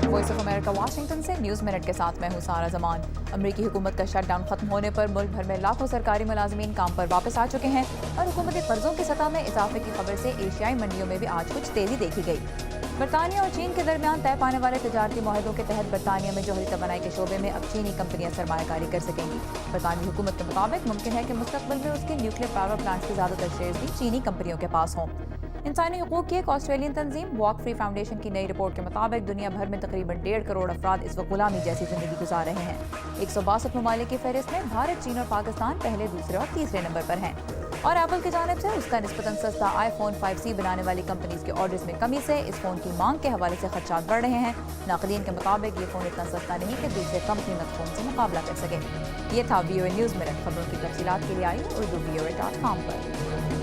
Voice of America Washington से news minute के साथ मैं हूँ सारा जमान। अमरीकी हुकूमत का शट डाउन खत्म होने पर मुल्क भर में लाखों सरकारी मुलाजमीन काम पर वापस आ चुके हैं और हुकूमती कर्जों की सतह में इजाफे की खबर से एशियाई मंडियों में भी आज कुछ तेजी देखी गई। बरतानिया और चीन के दरमियान तय पाने वाले तजारती माहिदों के तहत बरतानिया में जौहरी तवानाई के शोबे में अब चीनी कंपनियां सरमायाकारी कर सकेंगी। बरतानवी हुकूमत के मुताबिक मुमकिन है कि मुस्तकबिल में उसके न्यूक्लियर पावर प्लांट्स के ज़्यादातर शेयर्स भी चीनी कंपनियों के पास हों। इंसानी हुकूक की एक ऑस्ट्रेलियन तंजीम वॉक फ्री फाउंडेशन की नई रिपोर्ट के मुताबिक दुनिया भर में तकरीबन 1.5 करोड़ अफराद इस वक्त गुलामी जैसी जिंदगी गुजार रहे हैं। 162 ममालिक की फहरिस्त में भारत, चीन और पाकिस्तान पहले, दूसरे और तीसरे नंबर पर हैं। और एप्पल की जानिब से उसका निस्बतन सस्ता iPhone 5C बनाने वाली कंपनीज के ऑर्डर्स में कमी से इस फोन की मांग के हवाले से खदशात बढ़ रहे हैं। नाक़दीन के मुताबिक ये फोन इतना सस्ता नहीं कि दूसरे कम कीमत फोन से मुकाबला कर सके। ये था VOA न्यूज़ मिनट। खबरों की तफसीलात के लिए आइए urdu VOA.com पर।